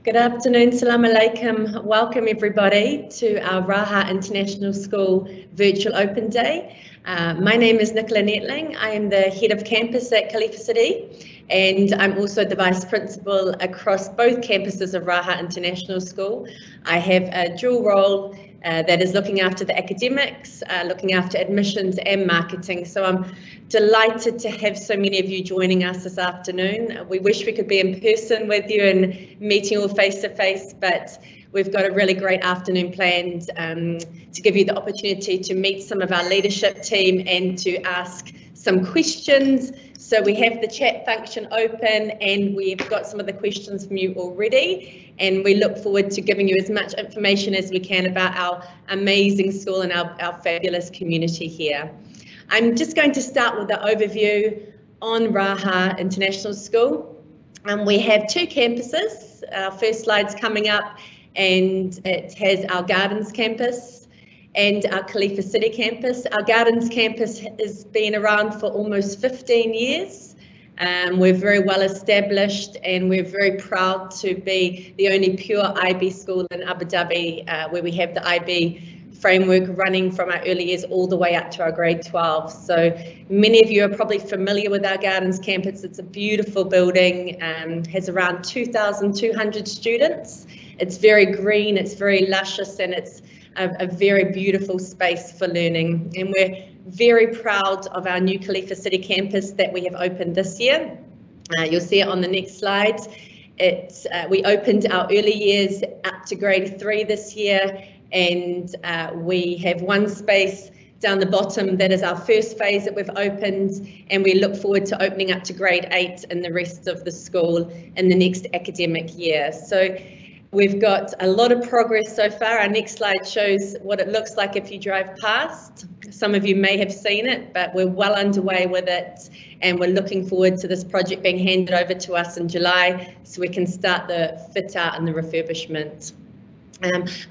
Good afternoon, Salam Alaikum. Welcome everybody to our Raha International School Virtual Open Day. My name is Nicola Netling. I am the head of campus at Khalifa City, and I'm also the vice principal across both campuses of Raha International School. I have a dual role that is looking after the academics, looking after admissions and marketing. So I'm delighted to have so many of you joining us this afternoon. We wish we could be in person with you and meeting all face to face, but we've got a really great afternoon planned to give you the opportunity to meet some of our leadership team and to ask some questions. So we have the chat function open and we've got some of the questions from you already, and we look forward to giving you as much information as we can about our amazing school and our fabulous community here. I'm just going to start with the overview on Raha International School. We have two campuses. Our first slide's coming up, and it has our Gardens campus and our Khalifa City campus. Our Gardens campus has been around for almost 15 years. We're very well established, and we're very proud to be the only pure IB school in Abu Dhabi, where we have the IB framework running from our early years all the way up to our grade 12. So many of you are probably familiar with our Gardens campus. It's a beautiful building, has around 2,200 students. It's very green, it's very luscious, and it's a very beautiful space for learning. And we're very proud of our new Khalifa City campus that we have opened this year. You'll see it on the next slide. We opened our early years up to grade 3 this year, and we have one space down the bottom that is our first phase that we've opened, and we look forward to opening up to grade 8 and the rest of the school in the next academic year. So we've got a lot of progress so far. Our next slide shows what it looks like if you drive past. Some of you may have seen it, but we're well underway with it, and we're looking forward to this project being handed over to us in July so we can start the fit out and the refurbishment.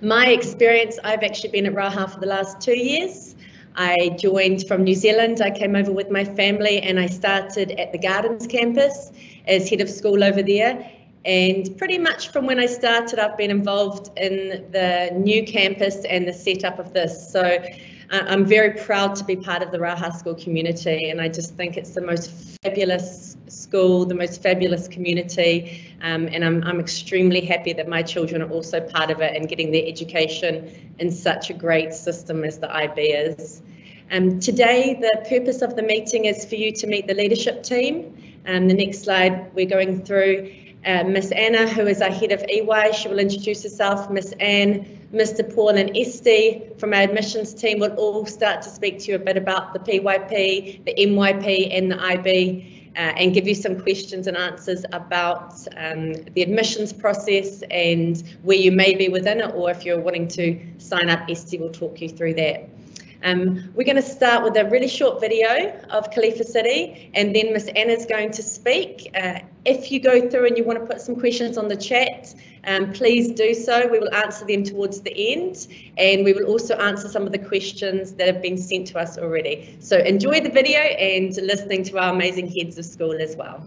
My experience, I've actually been at Raha for the last 2 years. I joined from New Zealand. I came over with my family and I started at the Gardens campus as head of school over there. And pretty much from when I started, I've been involved in the new campus and the setup of this. So I'm very proud to be part of the Raha school community, and I just think it's the most fabulous school, the most fabulous community, and I'm extremely happy that my children are also part of it and getting their education in such a great system as the IB is. Today, the purpose of the meeting is for you to meet the leadership team. The next slide, we're going through Miss Anna, who is our head of EY. She will introduce herself. Miss Anne, Mr. Paul and Esty from our admissions team will all start to speak to you a bit about the PYP, the NYP and the IB, and give you some questions and answers about the admissions process and where you may be within it, or if you're wanting to sign up, Esty will talk you through that. We're going to start with a really short video of Khalifa City, and then Miss Anna's going to speak. If you go through and you want to put some questions on the chat, please do so. We will answer them towards the end, and we will also answer some of the questions that have been sent to us already. So enjoy the video and listening to our amazing heads of school as well.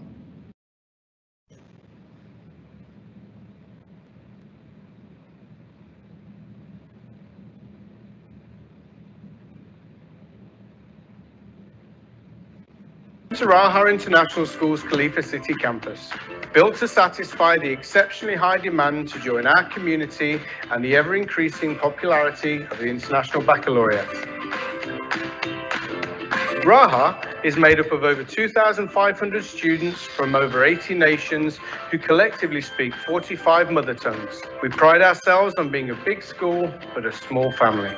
To Raha International School's Khalifa City Campus, built to satisfy the exceptionally high demand to join our community and the ever-increasing popularity of the International Baccalaureate. Raha is made up of over 2,500 students from over 80 nations who collectively speak 45 mother tongues. We pride ourselves on being a big school, but a small family.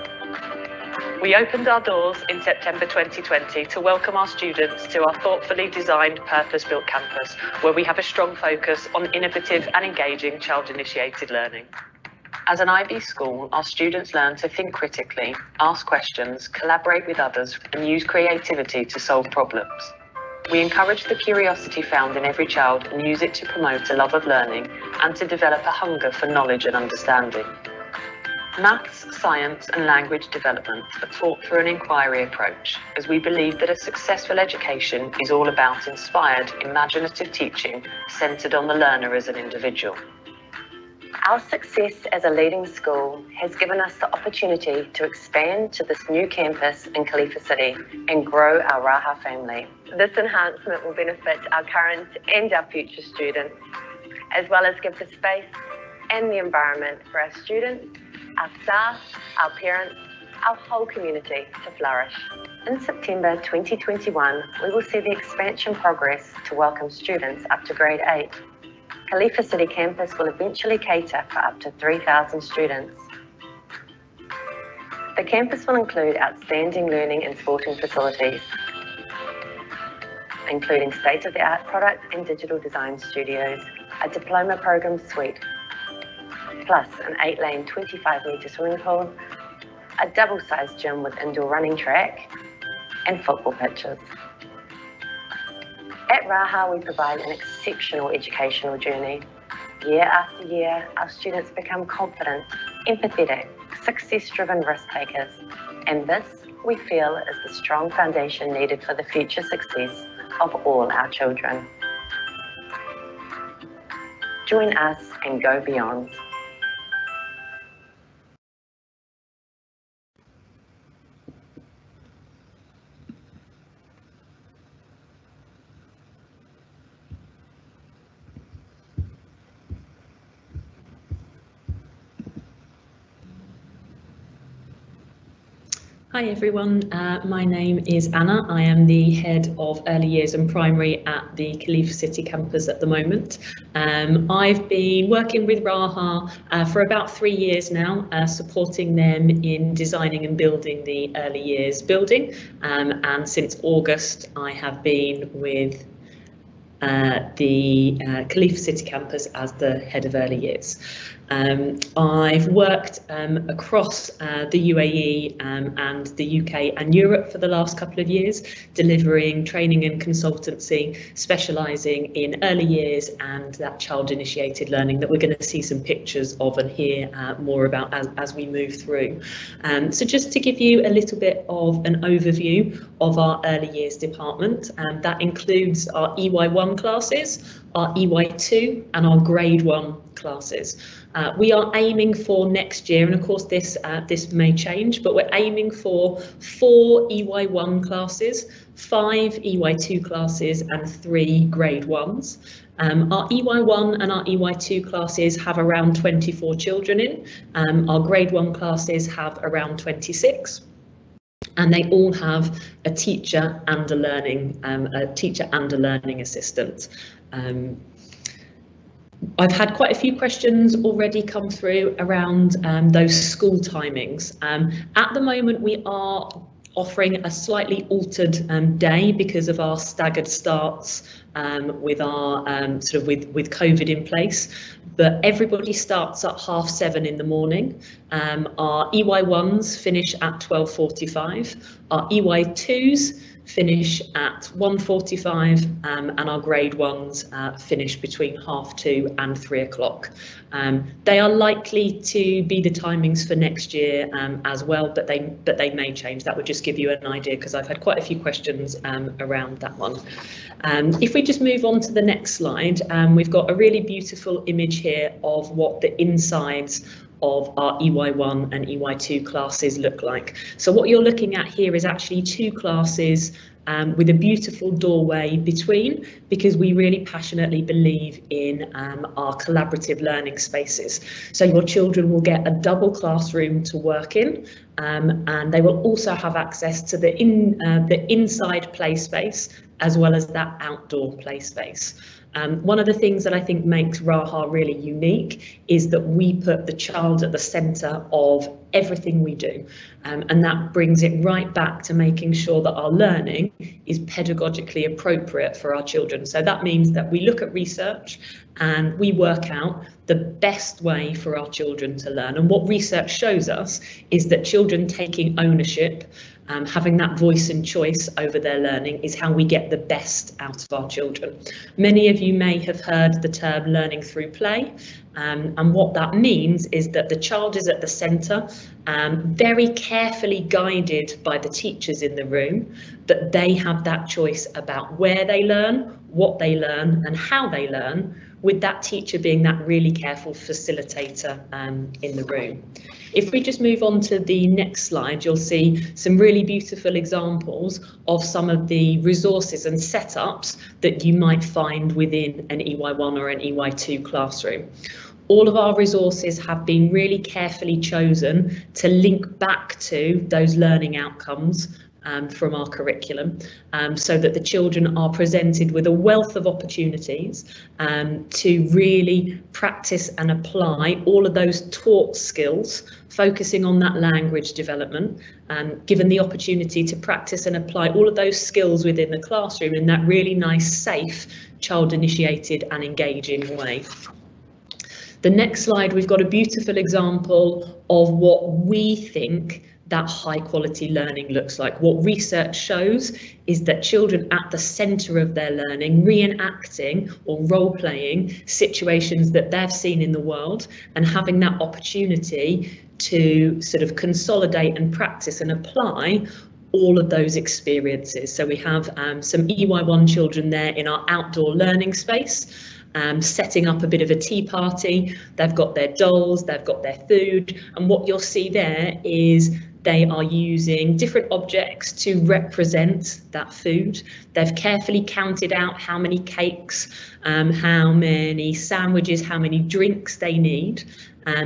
We opened our doors in September 2020 to welcome our students to our thoughtfully designed, purpose-built campus, where we have a strong focus on innovative and engaging child-initiated learning. As an IB school, our students learn to think critically, ask questions, collaborate with others, and use creativity to solve problems. We encourage the curiosity found in every child and use it to promote a love of learning and to develop a hunger for knowledge and understanding. Maths, science and language development are taught through an inquiry approach, as we believe that a successful education is all about inspired, imaginative teaching centred on the learner as an individual. Our success as a leading school has given us the opportunity to expand to this new campus in Khalifa City and grow our Raha family. This enhancement will benefit our current and our future students, as well as give the space and the environment for our students, our staff, our parents, our whole community to flourish. In September 2021, we will see the expansion progress to welcome students up to grade 8. Khalifa City Campus will eventually cater for up to 3,000 students. The campus will include outstanding learning and sporting facilities, including state-of-the-art product and digital design studios, a diploma program suite, plus an 8-lane 25-metre swimming pool, a double-sized gym with indoor running track, and football pitches. At Raha, we provide an exceptional educational journey. Year after year, our students become confident, empathetic, success-driven risk takers, and this, we feel, is the strong foundation needed for the future success of all our children. Join us and go beyond. Hi everyone, my name is Anna. I am the Head of Early Years and Primary at the Khalifa City Campus at the moment. I've been working with Raha for about 3 years now, supporting them in designing and building the early years building, and since August I have been with the Khalifa City Campus as the Head of Early Years. I've worked across the UAE and the UK and Europe for the last couple of years, delivering training and consultancy, specialising in early years and that child-initiated learning that we're going to see some pictures of and hear more about as we move through. So just to give you a little bit of an overview of our early years department, that includes our EY1 classes, our EY2 and our grade 1 classes. We are aiming for next year, and of course this may change, but we're aiming for 4 EY1 classes, 5 EY2 classes and 3 grade 1s. Our EY1 and our EY2 classes have around 24 children in. Our grade 1 classes have around 26. And they all have a teacher and a learning assistant. I've had quite a few questions already come through around those school timings. At the moment, we are offering a slightly altered day because of our staggered starts with our with COVID in place. But everybody starts at 7:30 in the morning. Our EY1s finish at 12:45. Our EY2s finish at 1:45 and our grade 1s finish between 2:30 and 3 o'clock. They are likely to be the timings for next year as well, but they may change. That would just give you an idea because I've had quite a few questions around that one. If we just move on to the next slide, we've got a really beautiful image here of what the insides of our EY1 and EY2 classes look like. So what you're looking at here is actually 2 classes with a beautiful doorway between, because we really passionately believe in our collaborative learning spaces. So your children will get a double classroom to work in, and they will also have access to the inside play space as well as that outdoor play space. One of the things that I think makes Raha really unique is that we put the child at the centre of everything we do, and that brings it right back to making sure that our learning is pedagogically appropriate for our children. So that means that we look at research and we work out the best way for our children to learn. And what research shows us is that children taking ownership, having that voice and choice over their learning, is how we get the best out of our children. Many of you may have heard the term learning through play, and what that means is that the child is at the centre, very carefully guided by the teachers in the room, but they have that choice about where they learn, what they learn and how they learn, with that teacher being that really careful facilitator in the room. If we just move on to the next slide, you'll see some really beautiful examples of some of the resources and setups that you might find within an EY1 or an EY2 classroom. All of our resources have been really carefully chosen to link back to those learning outcomes from our curriculum, so that the children are presented with a wealth of opportunities to really practice and apply all of those taught skills, focusing on that language development, and given the opportunity to practice and apply all of those skills within the classroom in that really nice, safe, child-initiated and engaging way. The next slide, we've got a beautiful example of what we think that high quality learning looks like. What research shows is that children at the centre of their learning, reenacting or role-playing situations that they've seen in the world and having that opportunity to sort of consolidate and practice and apply all of those experiences. So we have some EY1 children there in our outdoor learning space, setting up a bit of a tea party. They've got their dolls, they've got their food, and what you'll see there is they are using different objects to represent that food. They've carefully counted out how many cakes, how many sandwiches, how many drinks they need.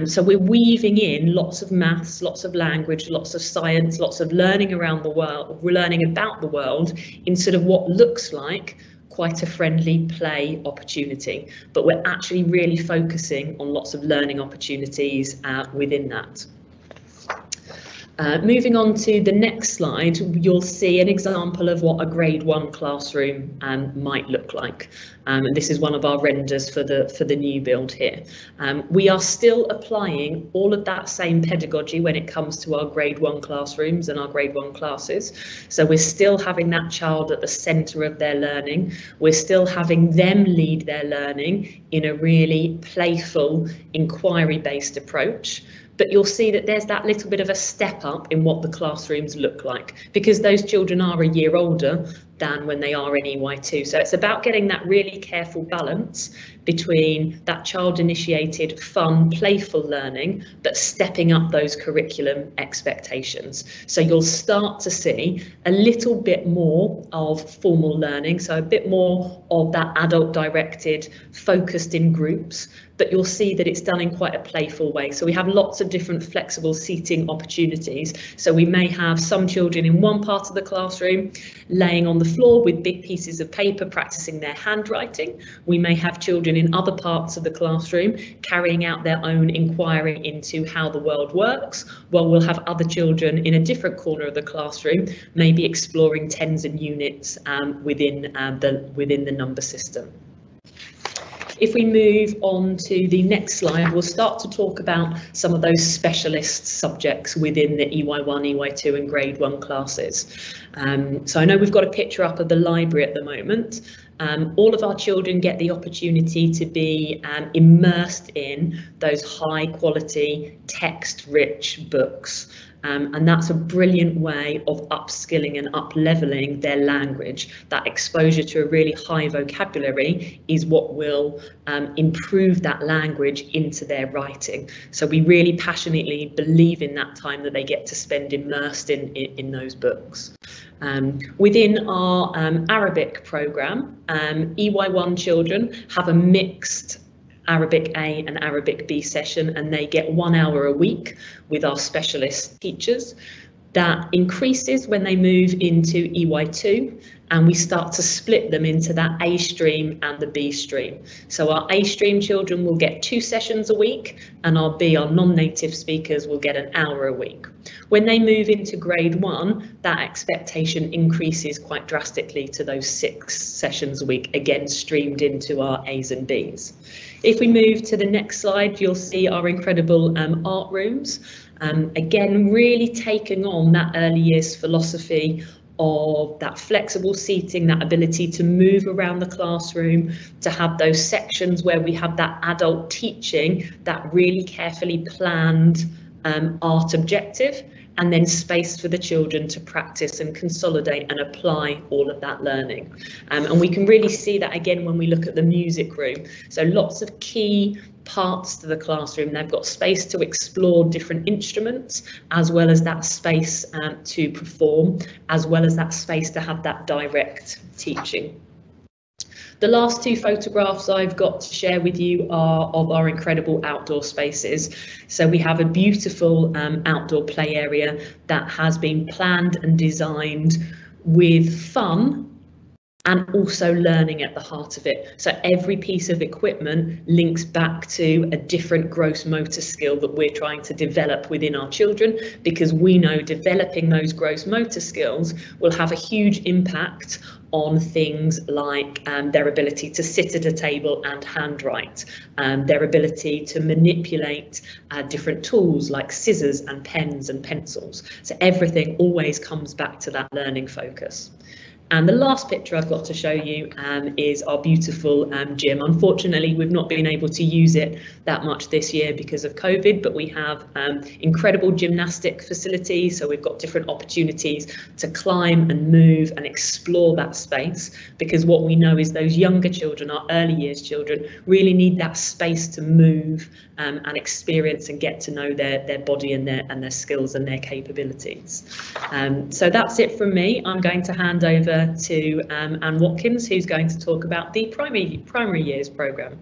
So we're weaving in lots of maths, lots of language, lots of science, lots of learning around the world, we're learning about the world in sort of what looks like quite a friendly play opportunity, but we're actually really focusing on lots of learning opportunities within that. Moving on to the next slide, you'll see an example of what a grade 1 classroom might look like. And this is one of our renders for the new build here. We are still applying all of that same pedagogy when it comes to our grade 1 classrooms and our grade 1 classes. So we're still having that child at the centre of their learning. We're still having them lead their learning in a really playful, inquiry-based approach. But you'll see that there's that little bit of a step up in what the classrooms look like, because those children are a year older than when they are in EY2. So it's about getting that really careful balance between that child-initiated, fun, playful learning, but stepping up those curriculum expectations. So you'll start to see a little bit more of formal learning, so a bit more of that adult-directed, focused in groups, but you'll see that it's done in quite a playful way. So we have lots of different flexible seating opportunities. So we may have some children in one part of the classroom laying on the floor with big pieces of paper practicing their handwriting. We may have children in other parts of the classroom carrying out their own inquiry into how the world works, while we'll have other children in a different corner of the classroom maybe exploring tens and units within the number system. If we move on to the next slide, we'll start to talk about some of those specialist subjects within the EY1, EY2 and grade 1 classes. So I know we've got a picture up of the library at the moment. All of our children get the opportunity to be immersed in those high quality text-rich books. And that's a brilliant way of upskilling and up-leveling their language. That exposure to a really high vocabulary is what will improve that language into their writing. So we really passionately believe in that time that they get to spend immersed in those books. Within our Arabic programme, EY1 children have a mixed Arabic A and Arabic B session, and they get 1 hour a week with our specialist teachers. That increases when they move into EY2, and we start to split them into that A stream and the B stream. So our A stream children will get 2 sessions a week, and our B, our non-native speakers, will get 1 hour a week. When they move into grade 1, that expectation increases quite drastically to those 6 sessions a week, again streamed into our A's and B's. If we move to the next slide, you'll see our incredible art rooms. Again, really taking on that early years philosophy of that flexible seating, that ability to move around the classroom, to have those sections where we have that adult teaching, that really carefully planned art objective, and then space for the children to practice and consolidate and apply all of that learning. And we can really see that again when we look at the music room. So lots of key parts to the classroom. They've got space to explore different instruments, as well as that space to perform, as well as that space to have that direct teaching. The last two photographs I've got to share with you are of our incredible outdoor spaces. So we have a beautiful outdoor play area that has been planned and designed with fun and also learning at the heart of it. So every piece of equipment links back to a different gross motor skill that we're trying to develop within our children, because we know developing those gross motor skills will have a huge impact on things like their ability to sit at a table and handwrite, their ability to manipulate different tools like scissors and pens and pencils. So everything always comes back to that learning focus. And the last picture I've got to show you is our beautiful gym. Unfortunately, we've not been able to use it that much this year because of COVID, but we have incredible gymnastic facilities. So we've got different opportunities to climb and move and explore that space, because what we know is those younger children, our early years children, really need that space to move and experience and get to know their body and their skills and their capabilities. So that's it from me. I'm going to hand over to Anne Watkins, who's going to talk about the primary years programme.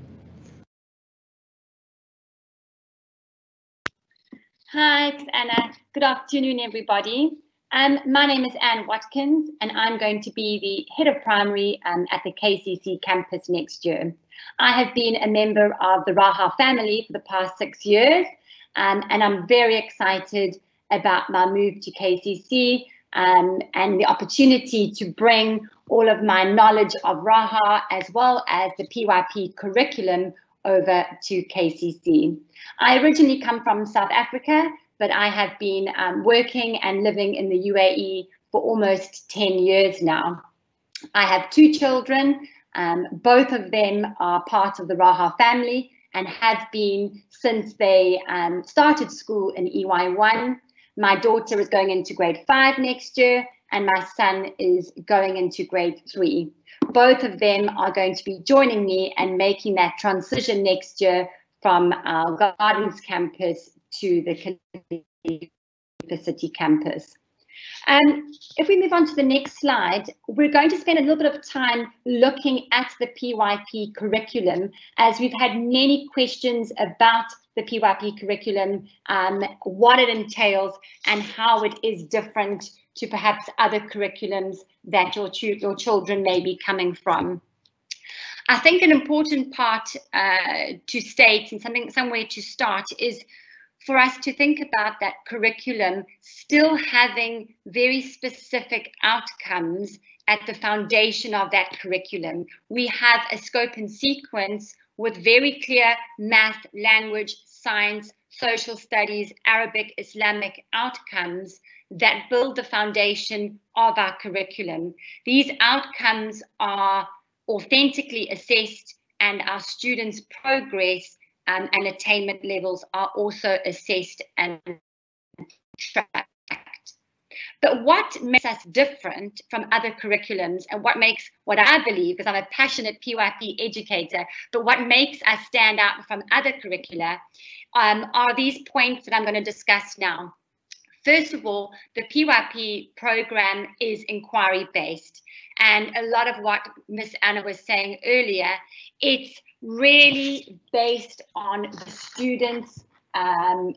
Hi, it's Anna. Good afternoon, everybody. My name is Anne Watkins, and I'm going to be the head of primary at the KCC campus next year. I have been a member of the Raha family for the past 6 years, and I'm very excited about my move to KCC and the opportunity to bring all of my knowledge of Raha as well as the PYP curriculum over to KCC. I originally come from South Africa, but I have been working and living in the UAE for almost 10 years now. I have 2 children. Both of them are part of the Raha family and have been since they started school in EY1. My daughter is going into grade 5 next year, and my son is going into grade 3. Both of them are going to be joining me and making that transition next year from our Gardens campus to the Khalifa City campus. If we move on to the next slide, we're going to spend a little bit of time looking at the PYP curriculum, as we've had many questions about the PYP curriculum, what it entails and how it is different to perhaps other curriculums that your children may be coming from. I think an important part to state and somewhere to start is for us to think about that curriculum still having very specific outcomes at the foundation of that curriculum. We have a scope and sequence with very clear math, language, science, social studies, Arabic, Islamic outcomes that build the foundation of our curriculum. These outcomes are authentically assessed, and our students' progress and attainment levels are also assessed and tracked. But what makes us different from other curriculums, and what I believe, because I'm a passionate PYP educator, but what makes us stand out from other curricula are these points that I'm going to discuss now. First of all, the PYP program is inquiry-based, and a lot of what Miss Anna was saying earlier, it's really based on the students'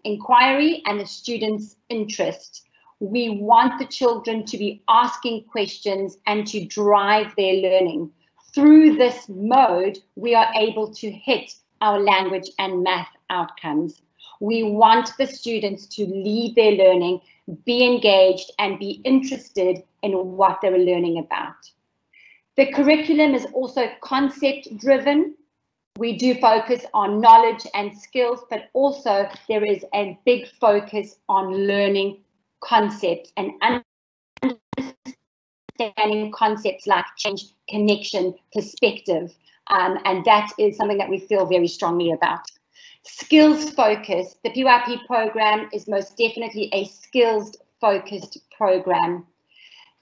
inquiry and the students' interest. We want the children to be asking questions and to drive their learning. Through this mode, we are able to hit our language and math outcomes. We want the students to lead their learning, be engaged, and be interested in what they're learning about. The curriculum is also concept-driven. We do focus on knowledge and skills, but also there is a big focus on learning concepts and understanding concepts like change, connection, perspective, and that is something that we feel very strongly about. Skills focus. The PYP program is most definitely a skills focused program.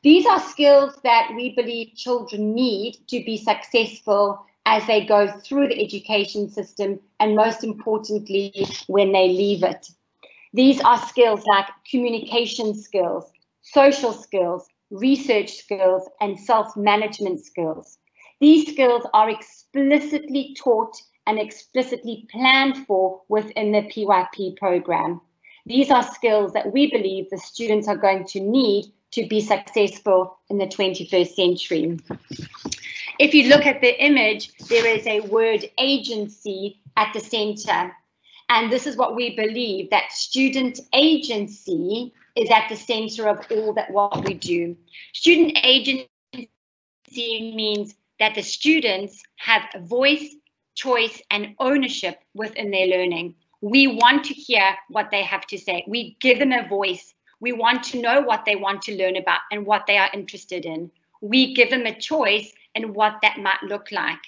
These are skills that we believe children need to be successful as they go through the education system, and most importantly, when they leave it. These are skills like communication skills, social skills, research skills, and self-management skills. These skills are explicitly taught and explicitly planned for within the PYP program. These are skills that we believe the students are going to need to be successful in the 21st century. If you look at the image, there is a word agency at the center. And this is what we believe, that student agency is at the center of all that what we do. Student agency means that the students have a voice, choice, and ownership within their learning. We want to hear what they have to say. We give them a voice. We want to know what they want to learn about and what they are interested in. We give them a choice and what that might look like.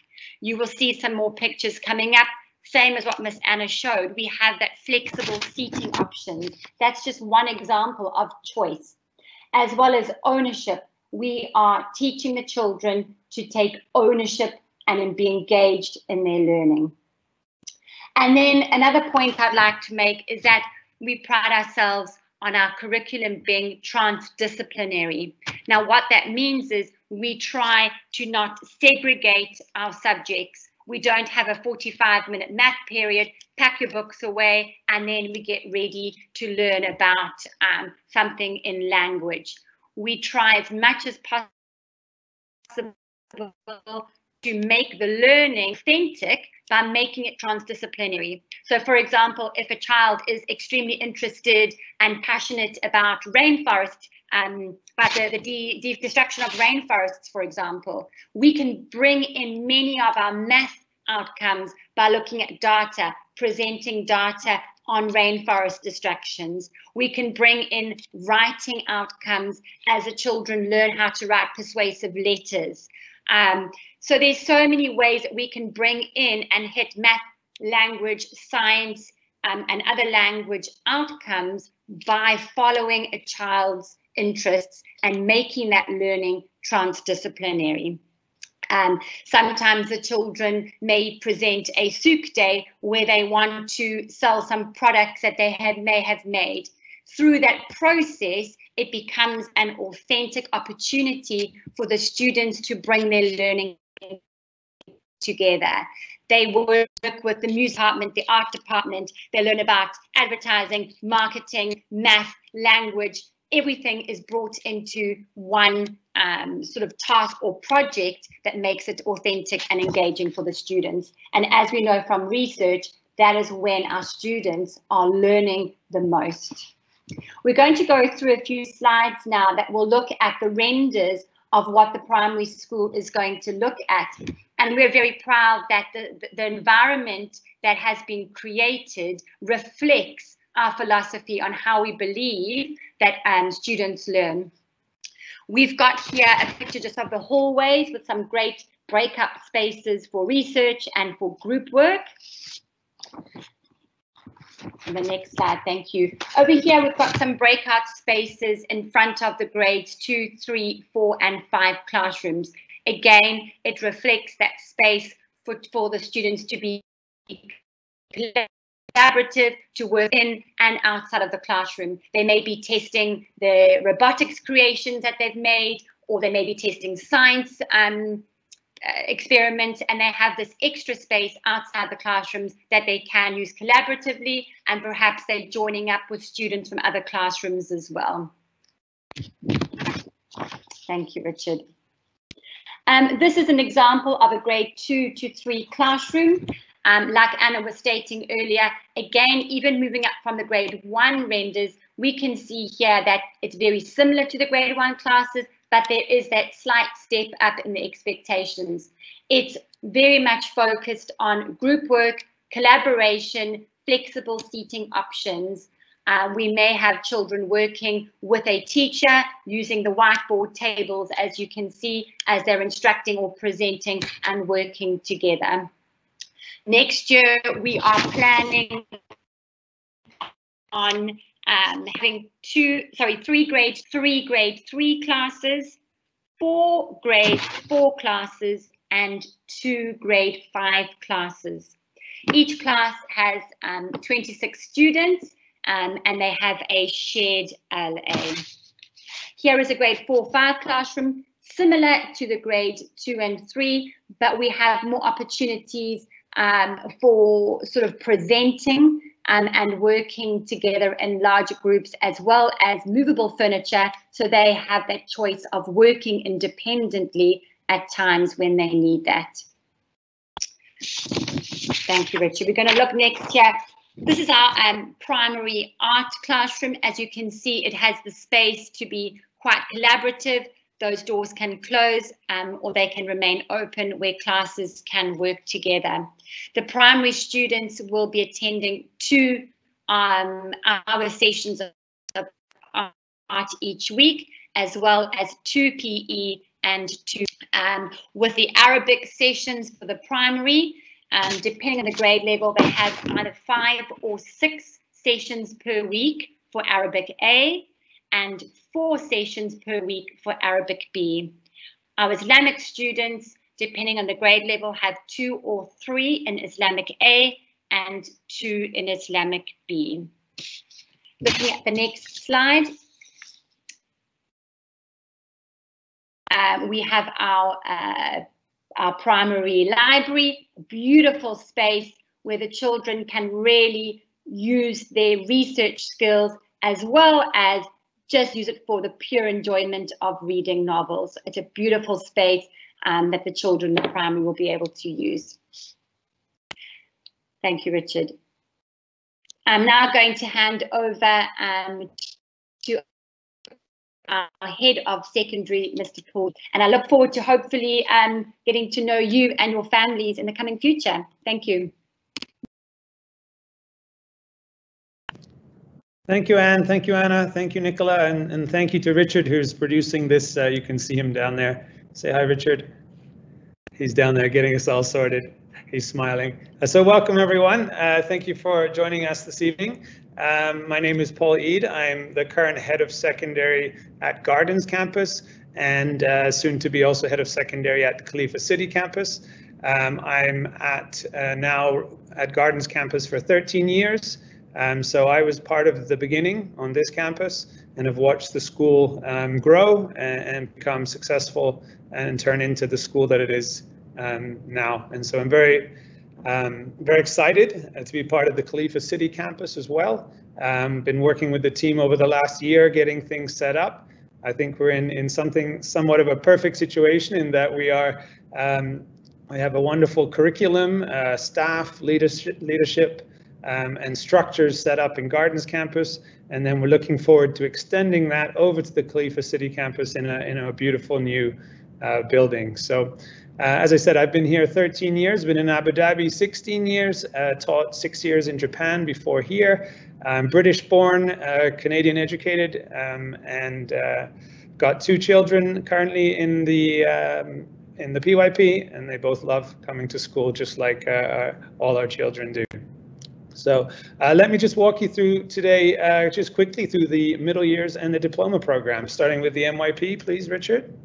You will see some more pictures coming up, same as what Miss Anna showed. We have that flexible seating option. That's just one example of choice. As well as ownership, we are teaching the children to take ownership and be engaged in their learning. And then another point I'd like to make is that we pride ourselves on our curriculum being transdisciplinary. Now, what that means is we try to not segregate our subjects. We don't have a 45-minute math period, pack your books away, and then we get ready to learn about something in language. We try as much as possible to make the learning authentic by making it transdisciplinary. So, for example, if a child is extremely interested and passionate about rainforest, about the destruction of rainforests, for example, we can bring in many of our math outcomes by looking at data, presenting data on rainforest destructions. We can bring in writing outcomes as the children learn how to write persuasive letters. So there's so many ways that we can bring in and hit math, language, science, and other language outcomes by following a child's interests and making that learning transdisciplinary. Sometimes the children may present a souk day where they want to sell some products that they may have made. Through that process, it becomes an authentic opportunity for the students to bring their learning together. They work with the music department, the art department. They learn about advertising, marketing, math, language. Everything is brought into one sort of task or project that makes it authentic and engaging for the students. And as we know from research, that is when our students are learning the most. We're going to go through a few slides now that will look at the renders of what the primary school is going to look at. And we're very proud that the environment that has been created reflects our philosophy on how we believe that students learn. We've got here a picture just of the hallways with some great breakup spaces for research and for group work. And the next slide, thank you. Over here, we've got some breakout spaces in front of the grades 2, 3, 4, and 5 classrooms. Again, it reflects that space for the students to be collaborative, to work in and outside of the classroom. They may be testing the robotics creations that they've made, or they may be testing science experiments, and they have this extra space outside the classrooms that they can use collaboratively, and perhaps they're joining up with students from other classrooms as well. Thank you, Richard. This is an example of a grade 2 to 3 classroom. Like Anna was stating earlier, again, even moving up from the grade 1 renders, we can see here that it's very similar to the grade 1 classes, but there is that slight step up in the expectations. It's very much focused on group work, collaboration, flexible seating options. We may have children working with a teacher using the whiteboard tables, as you can see, as they're instructing or presenting and working together. Next year, we are planning on having three grade 3 classes, 4 grade 4 classes, and 2 grade 5 classes. Each class has 26 students, and they have a shared LA. Here is a grade 4-5 classroom, similar to the grade 2 and 3, but we have more opportunities for sort of presenting and working together in larger groups, as well as movable furniture, so they have that choice of working independently at times when they need that. Thank you, Richard. We're going to look next here. This is our primary art classroom. As you can see, it has the space to be quite collaborative. Those doors can close or they can remain open, where classes can work together. The primary students will be attending 2 hour sessions of art each week, as well as 2 PE and 2 with the Arabic sessions for the primary. Depending on the grade level, they have either 5 or 6 sessions per week for Arabic A, and 4 sessions per week for Arabic B. Our Islamic students, depending on the grade level, have 2 or 3 in Islamic A and 2 in Islamic B. Looking at the next slide, we have our primary library, beautiful space where the children can really use their research skills, as well as just use it for the pure enjoyment of reading novels. It's a beautiful space that the children in the primary will be able to use. Thank you, Richard. I'm now going to hand over to our head of secondary, Mr. Paul, and I look forward to hopefully getting to know you and your families in the coming future. Thank you. Thank you, Anne. Thank you, Anna. Thank you, Nicola. And thank you to Richard, who's producing this. You can see him down there. Say hi, Richard. He's down there getting us all sorted. He's smiling. So welcome, everyone. Thank you for joining us this evening. My name is Paul Eade. I'm the current head of secondary at Gardens campus, and soon to be also head of secondary at Khalifa City campus. I'm now at Gardens campus for 13 years. So I was part of the beginning on this campus and have watched the school grow and become successful and turn into the school that it is now. And so I'm very excited to be part of the Khalifa City campus as well. Been working with the team over the last year, getting things set up. I think we're in somewhat of a perfect situation in that we have a wonderful curriculum, staff, leadership, and structures set up in Gardens campus, and then we're looking forward to extending that over to the Khalifa City campus in a beautiful new building. So as I said, I've been here 13 years, been in Abu Dhabi 16 years, taught 6 years in Japan before here. I'm British born, Canadian educated, and got 2 children currently in the PYP, and they both love coming to school just like all our children do. So let me just walk you through today, just quickly through the middle years and the diploma program, starting with the NYP, please, Richard.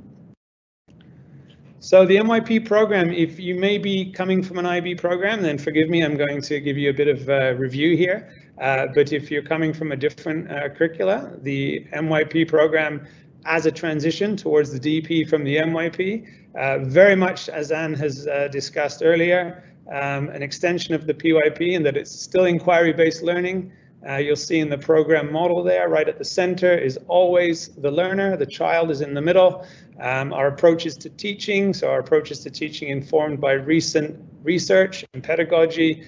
So the NYP program, if you may be coming from an IB program, then forgive me, I'm going to give you a bit of review here. But if you're coming from a different curricula, the NYP program as a transition towards the DP from the NYP, very much as Anne has discussed earlier, an extension of the PYP, and that it's still inquiry-based learning. You'll see in the program model there, right at the center is always the learner, the child is in the middle. Our approaches to teaching, so our approaches to teaching informed by recent research and pedagogy,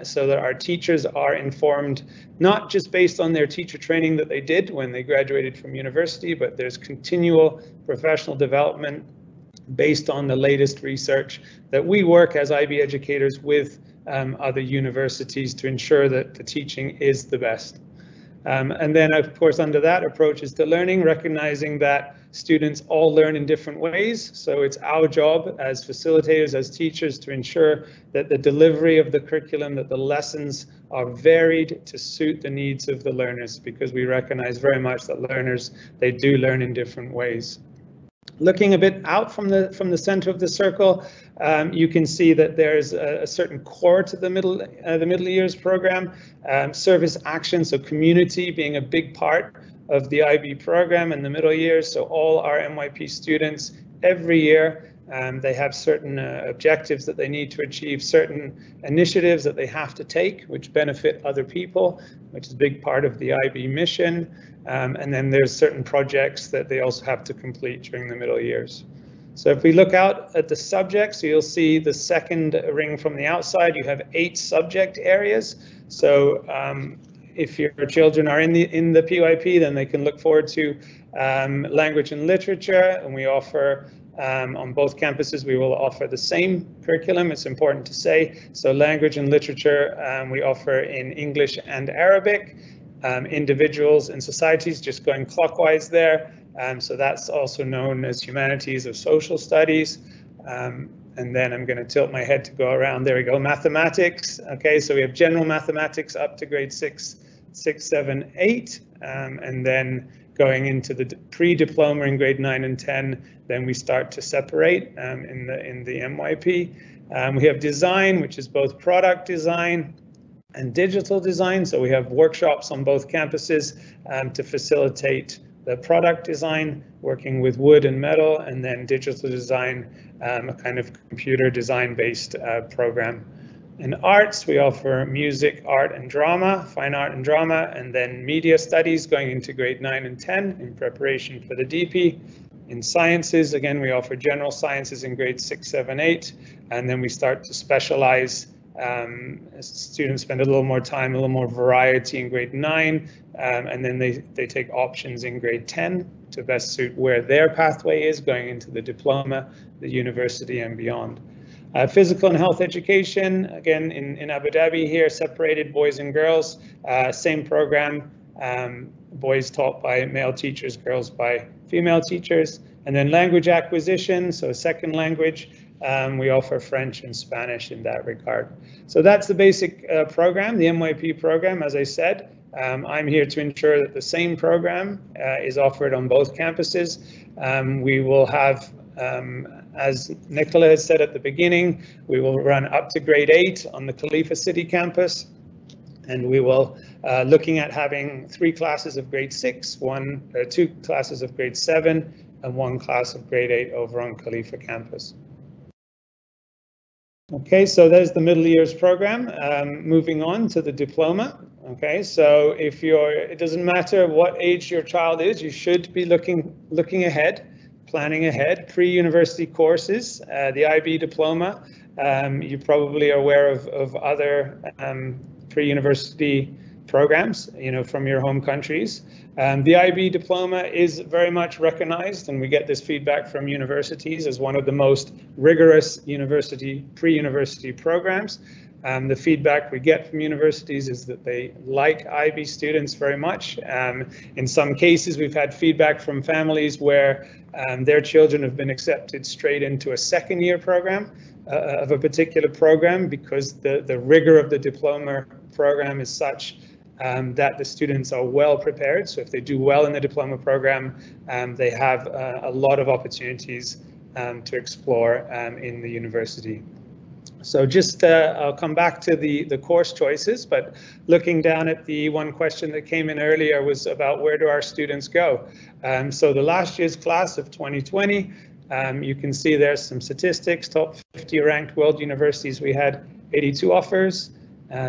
so that our teachers are informed not just based on their teacher training that they did when they graduated from university, but there's continual professional development based on the latest research that we work as IB educators with other universities to ensure that the teaching is the best. And then, of course, under that approach is to learning, recognizing that students all learn in different ways. So it's our job as facilitators, as teachers, to ensure that the delivery of the curriculum, that the lessons are varied to suit the needs of the learners, because we recognize very much that learners, they do learn in different ways. Looking a bit out from the center of the circle, you can see that there's a certain core to the middle years program, service action, so community being a big part of the IB program in the middle years. So all our NYP students every year, they have certain objectives that they need to achieve, certain initiatives that they have to take, which benefit other people, which is a big part of the IB mission. And then there's certain projects that they also have to complete during the middle years. So if we look out at the subjects, you'll see the second ring from the outside, you have 8 subject areas. So if your children are in the PYP, then they can look forward to language and literature, and we offer on both campuses, we will offer the same curriculum, it's important to say. So language and literature we offer in English and Arabic. Individuals and societies, just going clockwise there. So that's also known as humanities or social studies. And then I'm going to tilt my head to go around. There we go, mathematics. Okay, so we have general mathematics up to grade 6, 7, 8. And then going into the pre-diploma in grade 9 and 10, then we start to separate in the NYP. We have design, which is both product design and digital design. So we have workshops on both campuses to facilitate the product design, working with wood and metal, and then digital design, a kind of computer design based program. In arts, we offer music, art and drama, fine art and drama, and then media studies going into grade 9 and 10 in preparation for the DP. In sciences, again, we offer general sciences in grade 6, 7, 8, and then we start to specialize. Students spend a little more time, a little more variety in grade 9, and then they take options in grade 10 to best suit where their pathway is going into the diploma, the university and beyond. Physical and health education, again in Abu Dhabi here, separated boys and girls, same program, boys taught by male teachers, girls by female teachers. And then language acquisition, so a second language. We offer French and Spanish in that regard. So that's the basic program, the NYP program, as I said. I'm here to ensure that the same program is offered on both campuses. We will have, as Nicola has said at the beginning, we will run up to grade 8 on the Khalifa City campus. And we will looking at having 3 classes of grade 6, 2 classes of grade 7, and 1 class of grade 8 over on Khalifa campus. Okay, so there's the middle years program. Moving on to the diploma. Okay, so it doesn't matter what age your child is, you should be looking ahead, planning ahead. Pre-university courses, the IB diploma. You probably are aware of other pre-university programs, from your home countries. The IB diploma is very much recognized, and we get this feedback from universities as one of the most rigorous pre-university programs. The feedback we get from universities is that they like IB students very much. In some cases, we've had feedback from families where their children have been accepted straight into a second-year program of a particular program because the rigor of the diploma program is such that the students are well prepared. So if they do well in the diploma program, they have a lot of opportunities to explore in the university. So just I'll come back to the course choices, but looking down at the one question that came in earlier was about where do our students go? So the last year's class of 2020, you can see there's some statistics, top 50 ranked world universities, we had 82 offers.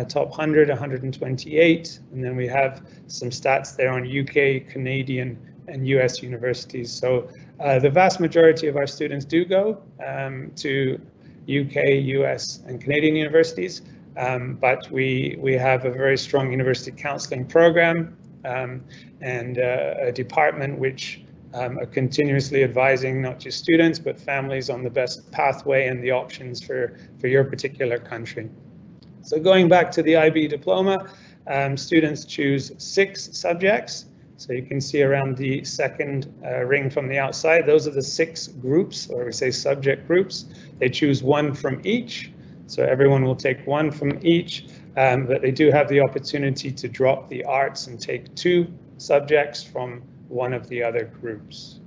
Top 100, 128, and then we have some stats there on UK, Canadian, and US universities. So the vast majority of our students do go to UK, US, and Canadian universities, but we have a very strong university counselling program and a department which are continuously advising not just students, but families on the best pathway and the options for your particular country. So going back to the IB diploma, students choose 6 subjects. So you can see around the second ring from the outside, those are the 6 groups, or we say subject groups. They choose 1 from each. So everyone will take 1 from each, but they do have the opportunity to drop the arts and take 2 subjects from one of the other groups.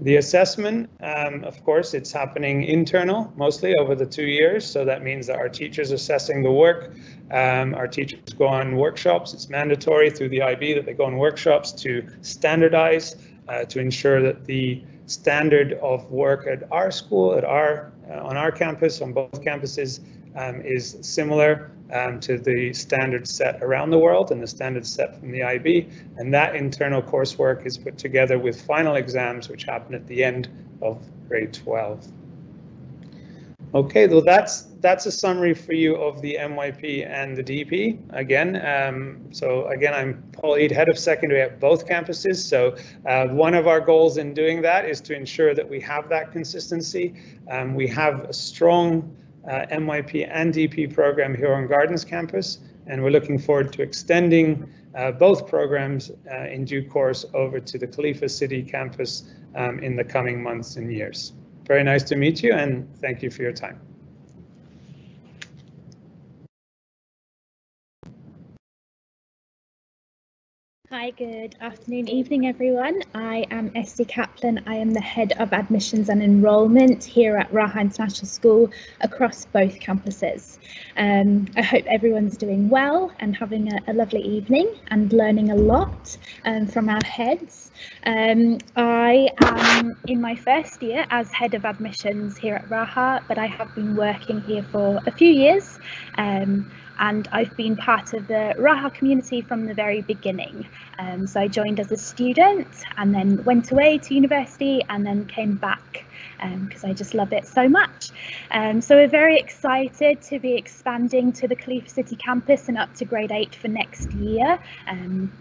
The assessment, of course, it's happening internal mostly over the 2 years. So that means that our teachers are assessing the work. Our teachers go on workshops. It's mandatory through the IB that they go on workshops to standardize, to ensure that the standard of work at our school, on our campus, on both campuses, is similar to the standards set around the world and the standards set from the IB. And that internal coursework is put together with final exams, which happen at the end of grade 12. Okay, well, that's a summary for you of the NYP and the DP. Again, I'm Paul Eade, head of secondary at both campuses. So one of our goals in doing that is to ensure that we have that consistency. We have a strong NYP and DP program here on Gardens campus, and we're looking forward to extending both programs in due course over to the Khalifa City campus in the coming months and years. Very nice to meet you, and thank you for your time. Hi, good afternoon, evening, everyone. I am Esty Kaplan. I am the Head of Admissions and Enrolment here at Raha International School across both campuses. I hope everyone's doing well and having a lovely evening and learning a lot from our heads. I am in my first year as Head of Admissions here at Raha, but I have been working here for a few years. And I've been part of the Raha community from the very beginning. So I joined as a student and then went away to university and then came back because I just love it so much. So we're very excited to be expanding to the Khalifa City campus and up to grade 8 for next year.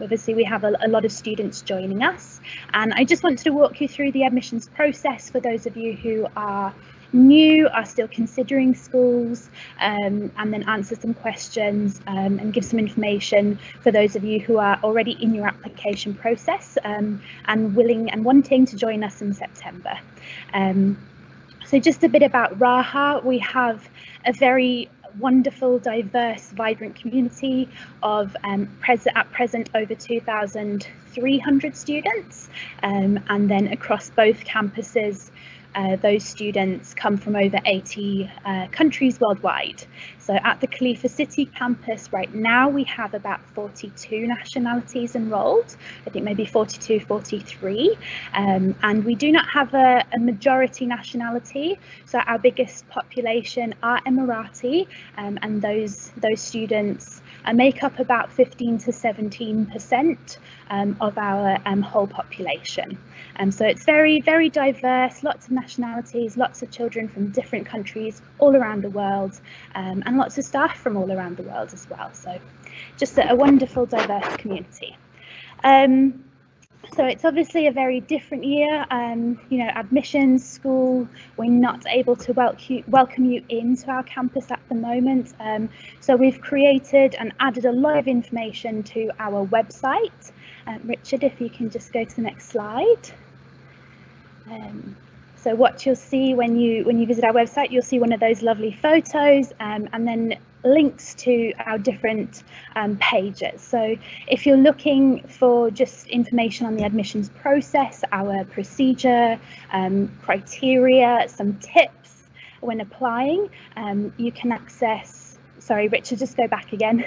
Obviously we have a lot of students joining us, and I just wanted to walk you through the admissions process for those of you who are new, are still considering schools, and then answer some questions and give some information for those of you who are already in your application process and willing and wanting to join us in September. So just a bit about Raha. We have a very wonderful, diverse, vibrant community of at present over 2,300 students, and then across both campuses those students come from over 80 countries worldwide. So at the Khalifa City campus right now we have about 42 nationalities enrolled, I think maybe 42, 43, and we do not have a majority nationality, so our biggest population are Emirati, and those students make up about 15 to 17% of our whole population. So it's very, very diverse, lots of nationalities, lots of children from different countries all around the world, and lots of staff from all around the world as well. So just a wonderful, diverse community. So it's obviously a very different year, you know, admissions, school, we're not able to welcome you into our campus at the moment. So we've created and added a lot of information to our website. Richard, if you can just go to the next slide. So what you'll see when you visit our website, you'll see one of those lovely photos, and then links to our different pages. So if you're looking for just information on the admissions process, our procedure, criteria, some tips when applying, you can access, sorry Richard, just go back again.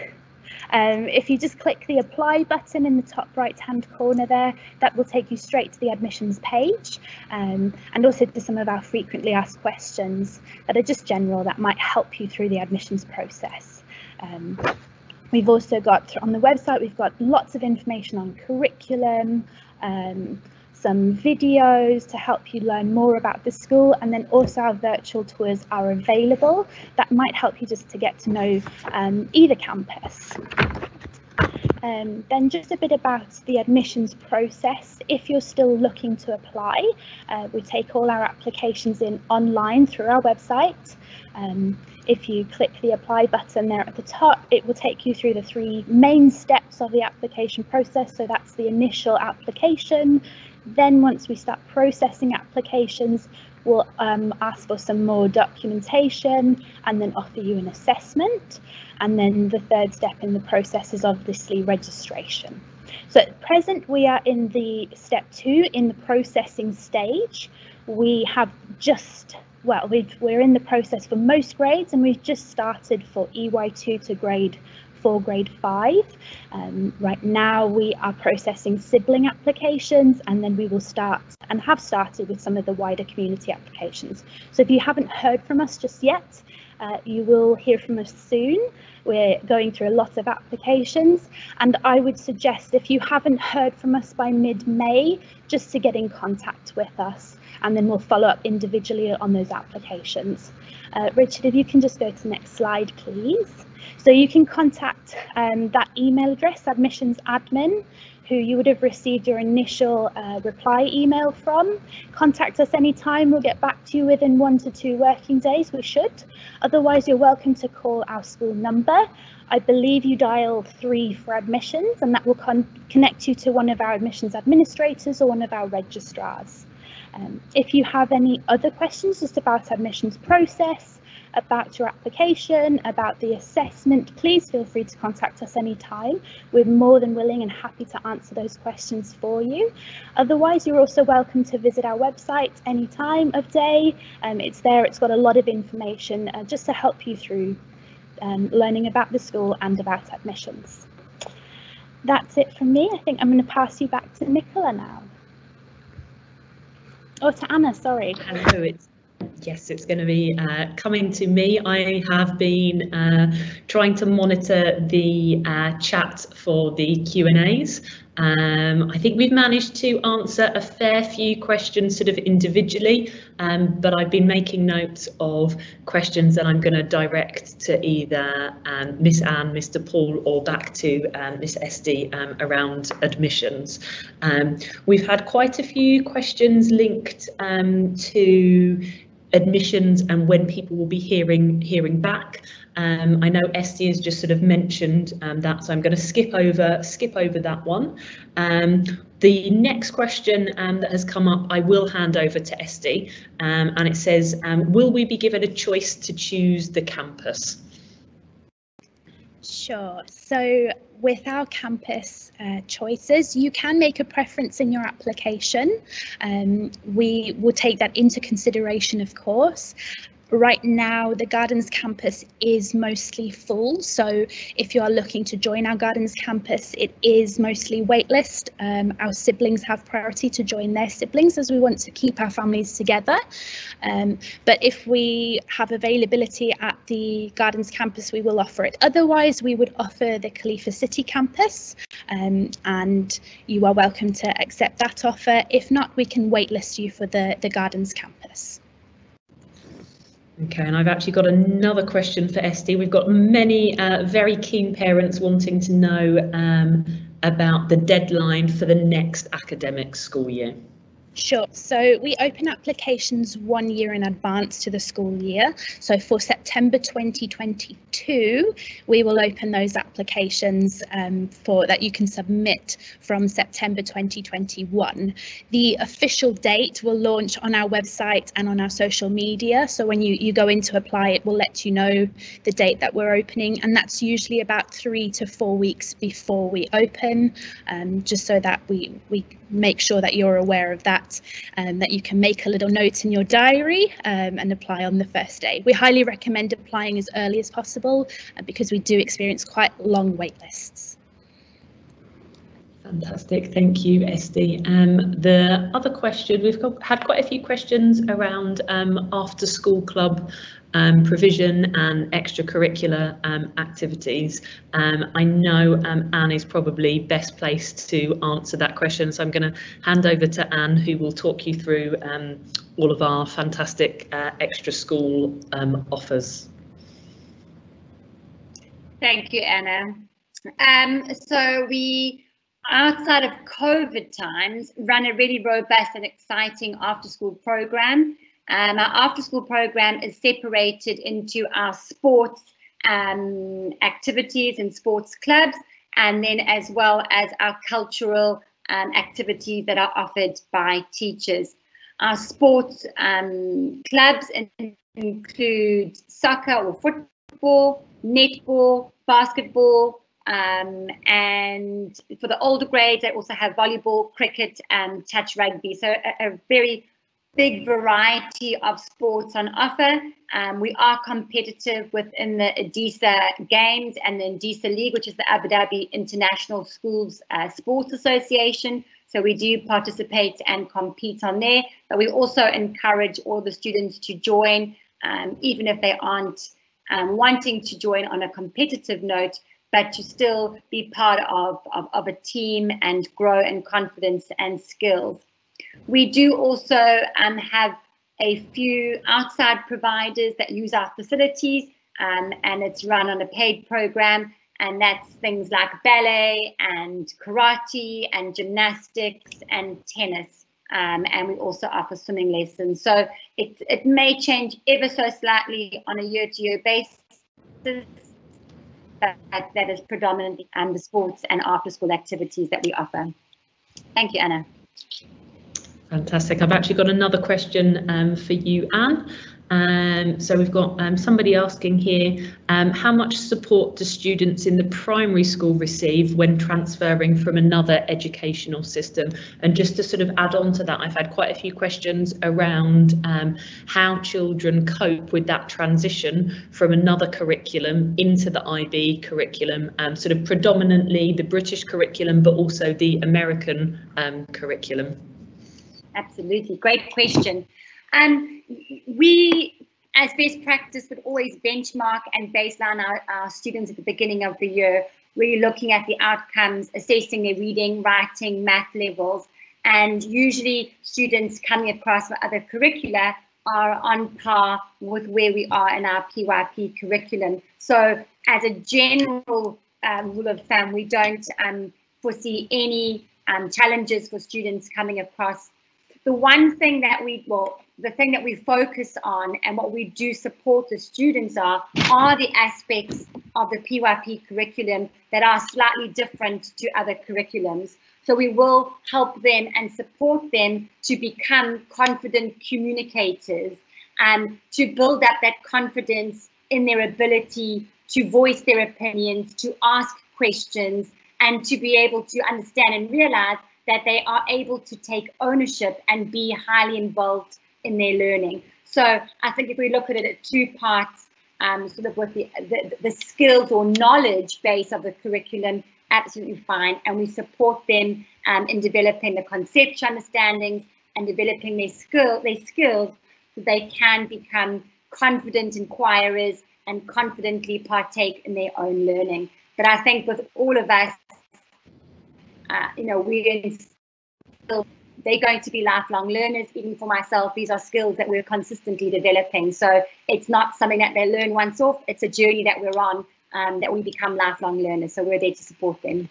If you just click the apply button in the top right hand corner there, that will take you straight to the admissions page, and also to some of our frequently asked questions that are just general that might help you through the admissions process. We've also got on the website, we've got lots of information on curriculum, some videos to help you learn more about the school, and then also our virtual tours are available that might help you just to get to know either campus. Then just a bit about the admissions process. If you're still looking to apply, we take all our applications in online through our website. If you click the apply button there at the top, it will take you through the 3 main steps of the application process. So that's the initial application. Then once we start processing applications, we'll ask for some more documentation and then offer you an assessment. And then the 3rd step in the process is obviously registration. So at present, we are in the step 2 in the processing stage. We have just, well, we're in the process for most grades, and we've just started for EY2 to grade 4, grade 5. Right now we are processing sibling applications, and then we will start and have started with some of the wider community applications. So if you haven't heard from us just yet, you will hear from us soon. We're going through a lot of applications, and I would suggest, if you haven't heard from us by mid-May, just to get in contact with us, and then we'll follow up individually on those applications. Richard, if you can just go to the next slide, please. So you can contact that email address, admissionsadmin, who you would have received your initial reply email from. Contact us anytime. We'll get back to you within 1 to 2 working days, we should. Otherwise, you're welcome to call our school number. I believe you dial 3 for admissions, and that will connect you to one of our admissions administrators or one of our registrars. If you have any other questions just about admissions process, about your application, about the assessment, please feel free to contact us anytime. We're more than willing and happy to answer those questions for you. Otherwise, you're also welcome to visit our website any time of day. It's there, it's got a lot of information just to help you through learning about the school and about admissions. That's it from me. I think I'm going to pass you back to Nicola now. Oh, to Anna, sorry. Hello, yes, it's going to be coming to me. I have been trying to monitor the chat for the Q&As. I think we've managed to answer a fair few questions sort of individually, but I've been making notes of questions that I'm going to direct to either Miss Anne, Mr. Paul, or back to Miss Esty around admissions. We've had quite a few questions linked to admissions and when people will be hearing back. I know Esty has just sort of mentioned that, so I'm going to skip over that one. The next question that has come up, I will hand over to Esty, and it says, will we be given a choice to choose the campus? Sure. So with our campus choices, you can make a preference in your application. We will take that into consideration, of course. Right now, the Gardens campus is mostly full, so if you are looking to join our Gardens campus, it is mostly waitlist. Our siblings have priority to join their siblings, as we want to keep our families together. But if we have availability at the Gardens campus, we will offer it. Otherwise, we would offer the Khalifa City campus, and you are welcome to accept that offer. If not, we can waitlist you for the Gardens campus. Okay, and I've actually got another question for Esty. We've got many very keen parents wanting to know about the deadline for the next academic school year. Sure. So we open applications 1 year in advance to the school year. So for September 2022, we will open those applications for that you can submit from September 2021. The official date will launch on our website and on our social media. So when you go in to apply, it will let you know the date that we're opening, and that's usually about 3 to 4 weeks before we open, just so that we make sure that you're aware of that, that you can make a little note in your diary and apply on the first day. We highly recommend applying as early as possible because we do experience quite long wait lists. Fantastic, thank you, Esty. The other question, we've had quite a few questions around after school club provision and extracurricular activities. I know Anne is probably best placed to answer that question, so I'm going to hand over to Anne, who will talk you through all of our fantastic extra school offers. Thank you, Anna. So we, outside of COVID times, run a really robust and exciting after-school program. Our after-school program is separated into our sports activities and sports clubs, and then as well as our cultural activities that are offered by teachers. Our sports clubs include soccer or football, netball, basketball, and for the older grades, they also have volleyball, cricket, and touch rugby. So a very big variety of sports on offer. We are competitive within the ADISA Games and the ADISA League, which is the Abu Dhabi International Schools Sports Association. So we do participate and compete on there, but we also encourage all the students to join, even if they aren't wanting to join on a competitive note, but to still be part of a team and grow in confidence and skills. We do also have a few outside providers that use our facilities, and it's run on a paid program, and that's things like ballet and karate and gymnastics and tennis, and we also offer swimming lessons. So it may change ever so slightly on a year-to-year basis, but that is predominantly the sports and after-school activities that we offer. Thank you, Anna. Fantastic. I've actually got another question for you, Anne. So we've got somebody asking here, how much support do students in the primary school receive when transferring from another educational system? And just to sort of add on to that, I've had quite a few questions around how children cope with that transition from another curriculum into the IB curriculum, sort of predominantly the British curriculum, but also the American curriculum. Absolutely, great question. We, as best practice, would always benchmark and baseline our students at the beginning of the year, really looking at the outcomes, assessing their reading, writing, math levels, and usually students coming across for other curricula are on par with where we are in our PYP curriculum. So as a general rule of thumb, we don't foresee any challenges for students coming across. The one thing that the thing that we focus on and what we do support the students are the aspects of the PYP curriculum that are slightly different to other curriculums. So we will help them and support them to become confident communicators and to build up that confidence in their ability to voice their opinions, to ask questions, and to be able to understand and realize that they are able to take ownership and be highly involved in their learning. So I think if we look at it at two parts, sort of with the skills or knowledge base of the curriculum, absolutely fine. And we support them in developing the conceptual understandings and developing their skills so they can become confident inquirers and confidently partake in their own learning. But I think with all of us, they're going to be lifelong learners. Even for myself, these are skills that we're consistently developing. So it's not something that they learn once off. It's a journey that we're on, that we become lifelong learners. So we're there to support them.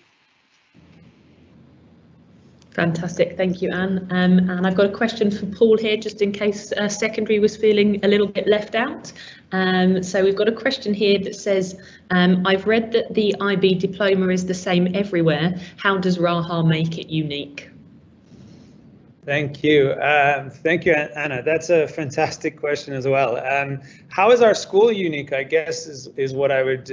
Fantastic, thank you, Anne. And I've got a question for Paul here, just in case secondary was feeling a little bit left out. So we've got a question here that says, I've read that the IB diploma is the same everywhere. How does Raha make it unique? Thank you. Thank you, Anna. That's a fantastic question as well. How is our school unique, I guess, is what I would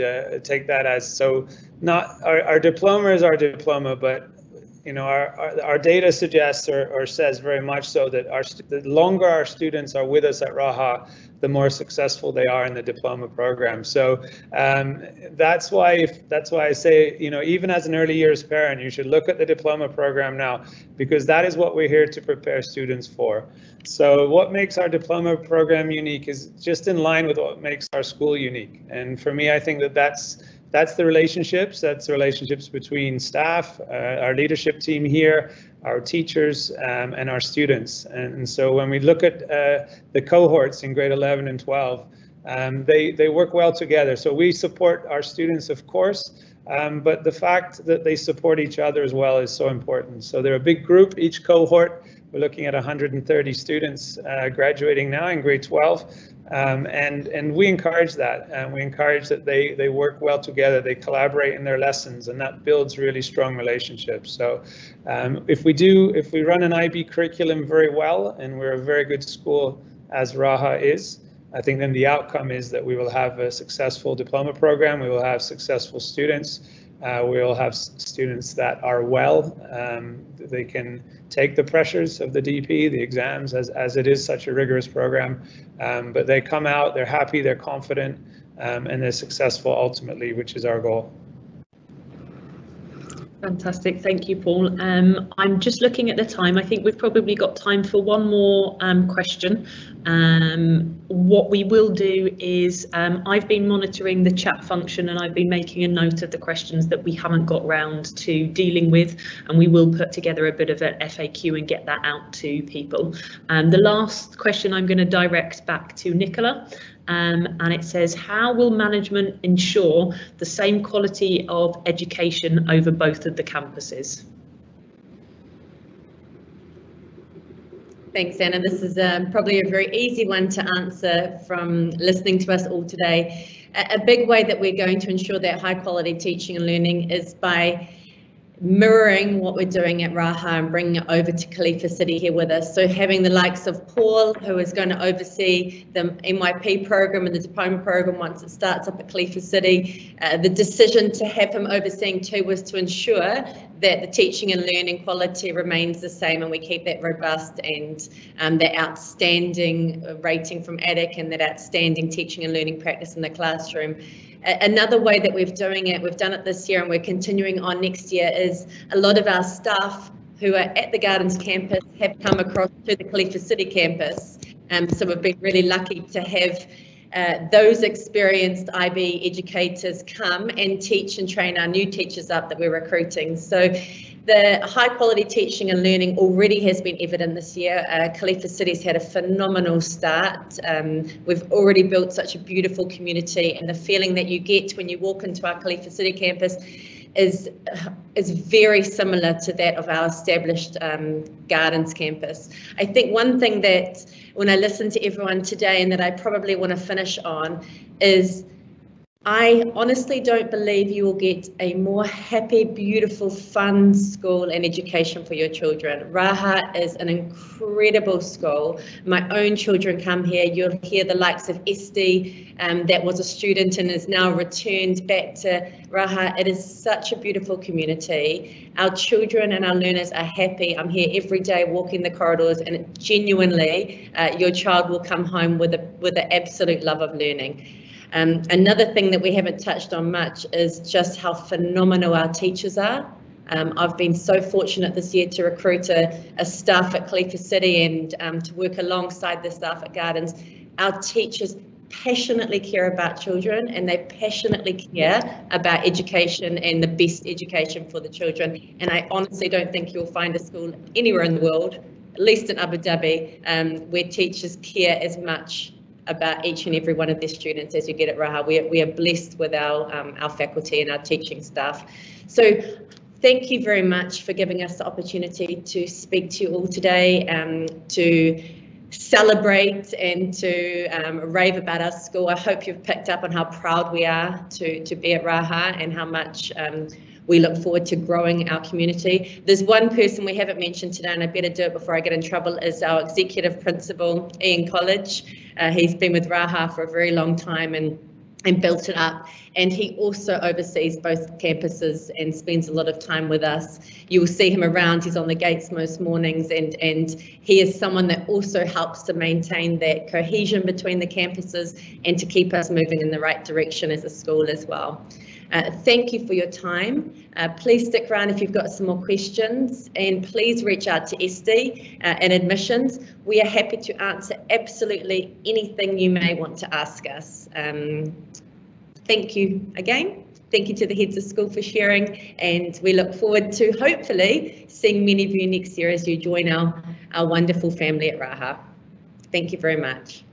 take that as. So not our diploma is our diploma, but you know, our data suggests or says very much so that the longer our students are with us at Raha, the more successful they are in the diploma program. So that's why I say, you know, even as an early years parent, you should look at the diploma program now, because that is what we're here to prepare students for. So what makes our diploma program unique is just in line with what makes our school unique. And for me, I think that's the relationships. That's the relationships between staff, our leadership team here, our teachers, and our students. And so when we look at the cohorts in grade 11 and 12, they work well together. So we support our students, of course, but the fact that they support each other as well is so important. So they're a big group. Each cohort We're looking at 130 students graduating now in grade 12. And we encourage that. We encourage that they work well together, they collaborate in their lessons, and that builds really strong relationships. So if we run an IB curriculum very well, and we're a very good school as Raha is, I think then the outcome is that we will have a successful diploma program, we will have successful students, we will have students that are well, they can take the pressures of the DP, the exams, as it is such a rigorous program, but they come out, they're happy, they're confident, and they're successful ultimately, which is our goal. Fantastic, thank you, Paul. I'm just looking at the time. I think we've probably got time for one more question. What we will do is I've been monitoring the chat function, and I've been making a note of the questions that we haven't got round to dealing with, and we will put together a bit of an FAQ and get that out to people. The last question I'm going to direct back to Nicola. And it says, how will management ensure the same quality of education over both of the campuses? Thanks, Anna. This is probably a very easy one to answer from listening to us all today. A big way that we're going to ensure that high quality teaching and learning is by mirroring what we're doing at Raha and bringing it over to Khalifa City here with us. So having the likes of Paul, who is going to oversee the NYP program and the diploma program once it starts up at Khalifa City. The decision to have him overseeing too was to ensure that the teaching and learning quality remains the same, and we keep that robust and that outstanding rating from ADIC and that outstanding teaching and learning practice in the classroom. Another way that we've doing it, we've done it this year and we're continuing on next year, is a lot of our staff who are at the Gardens campus have come across to the Khalifa City campus. So we've been really lucky to have those experienced IB educators come and teach and train our new teachers up that we're recruiting. So the high quality teaching and learning already has been evident this year. Khalifa City's had a phenomenal start. We've already built such a beautiful community, and the feeling that you get when you walk into our Khalifa City campus is very similar to that of our established Gardens campus. I think one thing that when I listen to everyone today and that I probably want to finish on is I honestly don't believe you will get a more happy, beautiful, fun school and education for your children. Raha is an incredible school. My own children come here. You'll hear the likes of Esty, that was a student and is now returned back to Raha. It is such a beautiful community. Our children and our learners are happy. I'm here every day walking the corridors, and genuinely, your child will come home with an absolute love of learning. Another thing that we haven't touched on much is just how phenomenal our teachers are. I've been so fortunate this year to recruit a staff at Khalifa City and to work alongside the staff at Gardens. Our teachers passionately care about children, and they passionately care about education and the best education for the children. And I honestly don't think you'll find a school anywhere in the world, at least in Abu Dhabi, where teachers care as much about each and every one of their students as you get at Raha. We are blessed with our faculty and our teaching staff. So thank you very much for giving us the opportunity to speak to you all today, to celebrate and to rave about our school. I hope you've picked up on how proud we are to be at Raha and how much we look forward to growing our community. There's one person we haven't mentioned today, and I better do it before I get in trouble, is our executive principal, Ian College. He's been with Raha for a very long time and built it up, and he also oversees both campuses and spends a lot of time with us. You will see him around, he's on the gates most mornings, and he is someone that also helps to maintain that cohesion between the campuses and to keep us moving in the right direction as a school as well. Thank you for your time. Please stick around if you've got some more questions, and please reach out to Esty in admissions. We are happy to answer absolutely anything you may want to ask us. Thank you again. Thank you to the heads of school for sharing, and we look forward to hopefully seeing many of you next year as you join our wonderful family at Raha. Thank you very much.